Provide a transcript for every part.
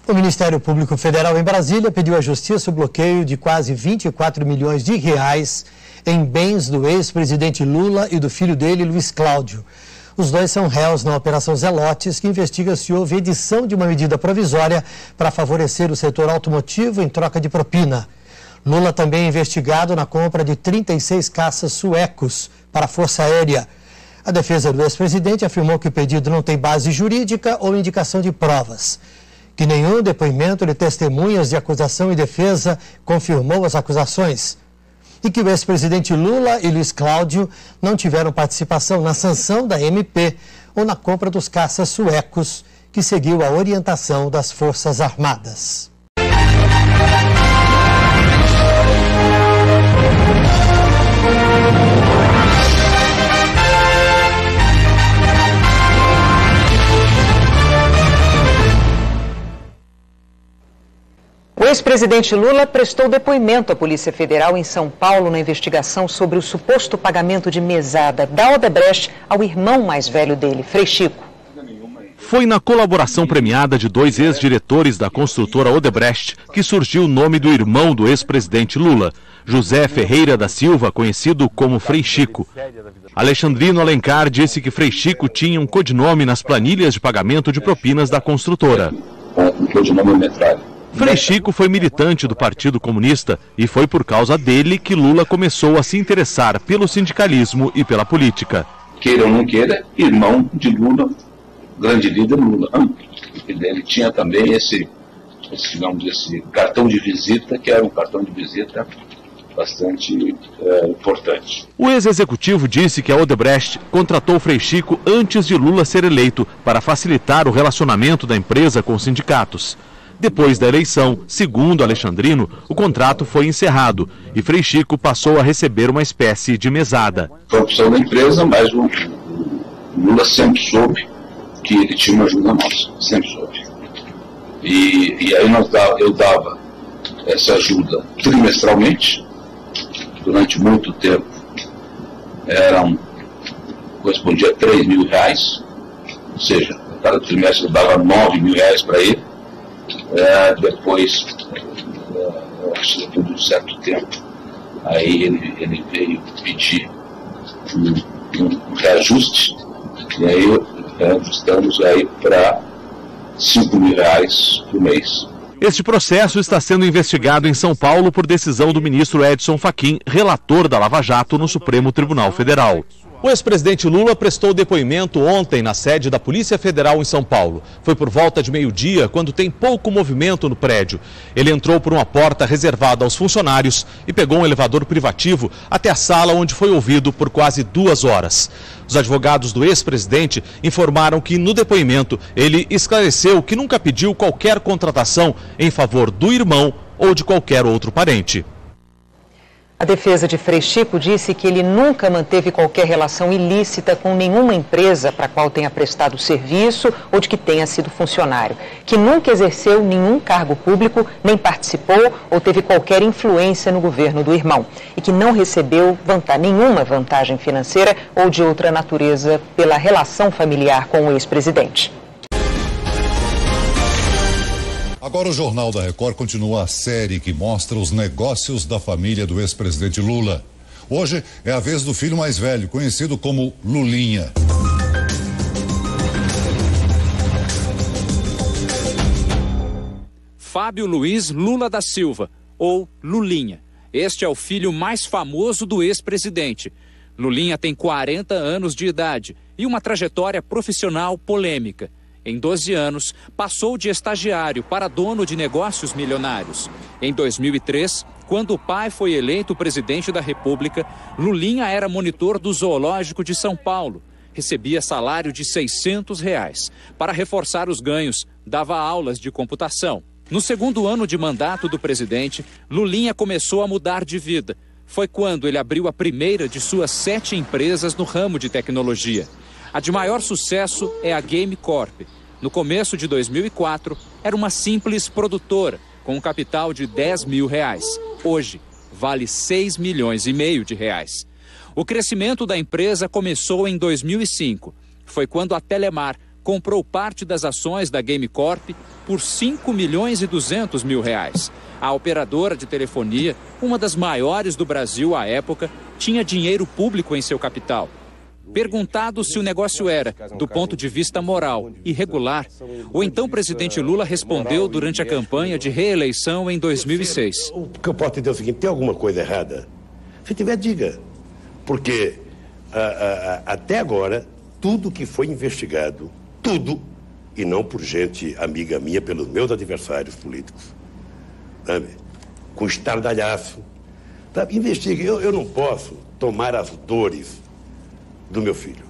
O Ministério Público Federal em Brasília pediu à Justiça o bloqueio de quase 24 milhões de reais em bens do ex-presidente Lula e do filho dele, Luiz Cláudio. Os dois são réus na Operação Zelotes, que investiga se houve edição de uma medida provisória para favorecer o setor automotivo em troca de propina. Lula também é investigado na compra de 36 caças suecos para a Força Aérea. A defesa do ex-presidente afirmou que o pedido não tem base jurídica ou indicação de provas, que nenhum depoimento de testemunhas de acusação e defesa confirmou as acusações e que o ex-presidente Lula e Luiz Cláudio não tiveram participação na sanção da MP ou na compra dos caças suecos, que seguiu a orientação das Forças Armadas. O ex-presidente Lula prestou depoimento à Polícia Federal em São Paulo na investigação sobre o suposto pagamento de mesada da Odebrecht ao irmão mais velho dele, Frei Chico. Foi na colaboração premiada de dois ex-diretores da construtora Odebrecht que surgiu o nome do irmão do ex-presidente Lula, José Ferreira da Silva, conhecido como Frei Chico. Alexandrino Alencar disse que Frei Chico tinha um codinome nas planilhas de pagamento de propinas da construtora. Um codinome metralha. Frei Chico foi militante do Partido Comunista e foi por causa dele que Lula começou a se interessar pelo sindicalismo e pela política. Queira ou não queira, irmão de Lula, grande líder Lula. Ele tinha também esse cartão de visita, que era um cartão de visita bastante importante. O ex-executivo disse que a Odebrecht contratou Frei Chico antes de Lula ser eleito para facilitar o relacionamento da empresa com os sindicatos. Depois da eleição, segundo Alexandrino, o contrato foi encerrado e Frei Chico passou a receber uma espécie de mesada. Foi a opção da empresa, mas o Lula sempre soube que ele tinha uma ajuda nossa, sempre soube. E aí eu dava essa ajuda trimestralmente, durante muito tempo, correspondia a 3 mil reais, ou seja, cada trimestre eu dava 9 mil reais para ele. Depois de um certo tempo, aí ele veio pedir um reajuste, e aí ajustamos aí para 5 mil reais por mês. Este processo está sendo investigado em São Paulo por decisão do ministro Edson Fachin, relator da Lava Jato no Supremo Tribunal Federal. O ex-presidente Lula prestou depoimento ontem na sede da Polícia Federal em São Paulo. Foi por volta de meio-dia, quando tem pouco movimento no prédio. Ele entrou por uma porta reservada aos funcionários e pegou um elevador privativo até a sala, onde foi ouvido por quase 2 horas. Os advogados do ex-presidente informaram que, no depoimento, ele esclareceu que nunca pediu qualquer contratação em favor do irmão ou de qualquer outro parente. A defesa de Frei Chico disse que ele nunca manteve qualquer relação ilícita com nenhuma empresa para a qual tenha prestado serviço ou de que tenha sido funcionário, que nunca exerceu nenhum cargo público, nem participou ou teve qualquer influência no governo do irmão e que não recebeu nenhuma vantagem financeira ou de outra natureza pela relação familiar com o ex-presidente. Agora o Jornal da Record continua a série que mostra os negócios da família do ex-presidente Lula. Hoje é a vez do filho mais velho, conhecido como Lulinha. Fábio Luiz Lula da Silva, ou Lulinha. Este é o filho mais famoso do ex-presidente. Lulinha tem 40 anos de idade e uma trajetória profissional polêmica. Em 12 anos, passou de estagiário para dono de negócios milionários. Em 2003, quando o pai foi eleito presidente da República, Lulinha era monitor do Zoológico de São Paulo. Recebia salário de R$600. Para reforçar os ganhos, dava aulas de computação. No segundo ano de mandato do presidente, Lulinha começou a mudar de vida. Foi quando ele abriu a primeira de suas 7 empresas no ramo de tecnologia. A de maior sucesso é a Game Corp. No começo de 2004, era uma simples produtora, com um capital de R$10 mil. Hoje, vale R$6,5 milhões de reais. O crescimento da empresa começou em 2005. Foi quando a Telemar comprou parte das ações da Game Corp por 5 milhões e 200 mil reais. A operadora de telefonia, uma das maiores do Brasil à época, tinha dinheiro público em seu capital. Perguntado se o negócio era, do ponto de vista moral, irregular, o então presidente Lula respondeu durante a campanha de reeleição em 2006. O que eu posso dizer é o seguinte, tem alguma coisa errada? Se tiver, diga. Porque até agora, tudo que foi investigado, tudo, e não por gente amiga minha, pelos meus adversários políticos, sabe? Com estardalhaço, sabe? Investigue. Eu não posso tomar as dores do meu filho.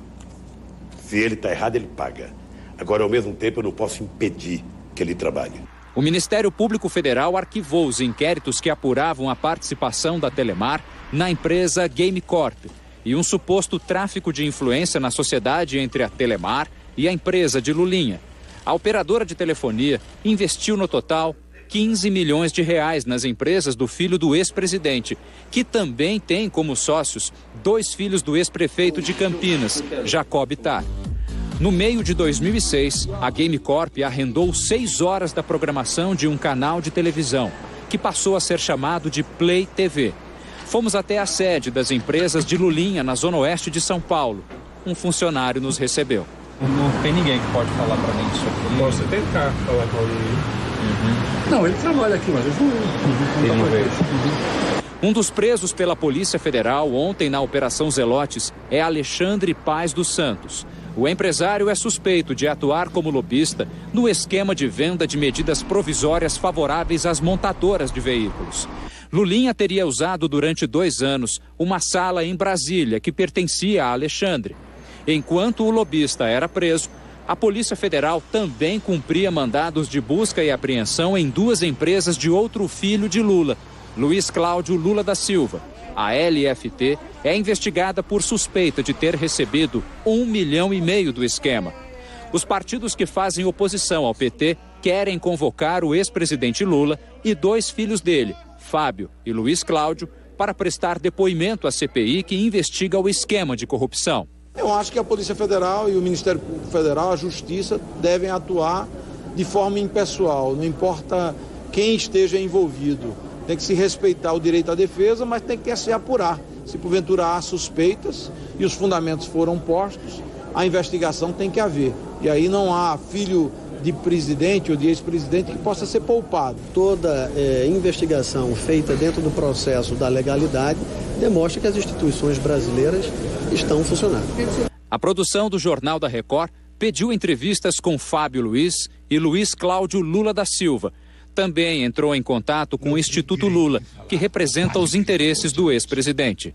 Se ele está errado, ele paga. Agora, ao mesmo tempo, eu não posso impedir que ele trabalhe. O Ministério Público Federal arquivou os inquéritos que apuravam a participação da Telemar na empresa Game Corp e um suposto tráfico de influência na sociedade entre a Telemar e a empresa de Lulinha. A operadora de telefonia investiu no total 15 milhões de reais nas empresas do filho do ex-presidente, que também tem como sócios 2 filhos do ex-prefeito de Campinas, Jacob Bittar. No meio de 2006, a Game Corp arrendou 6 horas da programação de um canal de televisão, que passou a ser chamado de Play TV. Fomos até a sede das empresas de Lulinha, na zona oeste de São Paulo. Um funcionário nos recebeu. Não tem ninguém que pode falar para mim disso aqui. Posso tentar falar com ele. Não, ele trabalha aqui, mas ele não veio. Um dos presos pela Polícia Federal ontem na Operação Zelotes é Alexandre Paz dos Santos. O empresário é suspeito de atuar como lobista no esquema de venda de medidas provisórias favoráveis às montadoras de veículos. Lulinha teria usado durante 2 anos uma sala em Brasília que pertencia a Alexandre. Enquanto o lobista era preso, a Polícia Federal também cumpria mandados de busca e apreensão em 2 empresas de outro filho de Lula, Luiz Cláudio Lula da Silva. A LFT é investigada por suspeita de ter recebido 1,5 milhão do esquema. Os partidos que fazem oposição ao PT querem convocar o ex-presidente Lula e 2 filhos dele, Fábio e Luiz Cláudio, para prestar depoimento à CPI que investiga o esquema de corrupção. Eu acho que a Polícia Federal e o Ministério Público Federal, a Justiça, devem atuar de forma impessoal, não importa quem esteja envolvido. Tem que se respeitar o direito à defesa, mas tem que se apurar. Se porventura há suspeitas e os fundamentos foram postos, a investigação tem que haver. E aí não há filho de presidente ou de ex-presidente que possa ser poupado. Toda investigação feita dentro do processo da legalidade demonstra que as instituições brasileiras estão funcionando. A produção do Jornal da Record pediu entrevistas com Fábio Luiz e Luiz Cláudio Lula da Silva. Também entrou em contato com o Instituto Lula, que representa os interesses do ex-presidente.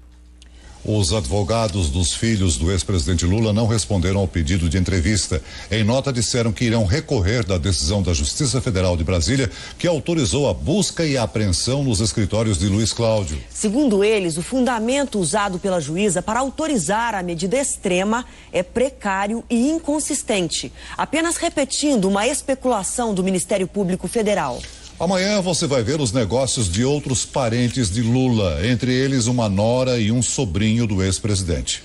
Os advogados dos filhos do ex-presidente Lula não responderam ao pedido de entrevista. Em nota, disseram que irão recorrer da decisão da Justiça Federal de Brasília, que autorizou a busca e a apreensão nos escritórios de Luiz Cláudio. Segundo eles, o fundamento usado pela juíza para autorizar a medida extrema é precário e inconsistente, apenas repetindo uma especulação do Ministério Público Federal. Amanhã você vai ver os negócios de outros parentes de Lula, entre eles uma nora e um sobrinho do ex-presidente.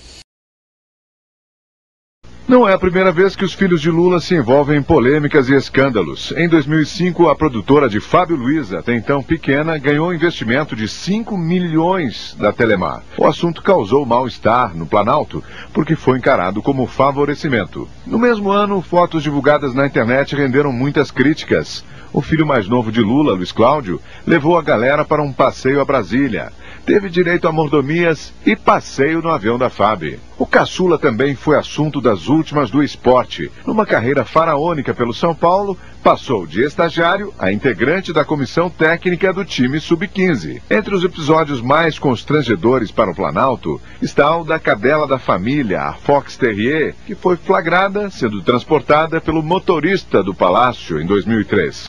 Não é a primeira vez que os filhos de Lula se envolvem em polêmicas e escândalos. Em 2005, a produtora de Fábio Luiz, até então pequena, ganhou um investimento de 5 milhões da Telemar. O assunto causou mal-estar no Planalto, porque foi encarado como favorecimento. No mesmo ano, fotos divulgadas na internet renderam muitas críticas. O filho mais novo de Lula, Luiz Cláudio, levou a galera para um passeio a Brasília. Teve direito a mordomias e passeio no avião da FAB. O caçula também foi assunto das últimas do esporte. Numa carreira faraônica pelo São Paulo, passou de estagiário a integrante da comissão técnica do time Sub-15. Entre os episódios mais constrangedores para o Planalto está o da cadela da família, a Fox Terrier, que foi flagrada sendo transportada pelo motorista do palácio em 2003.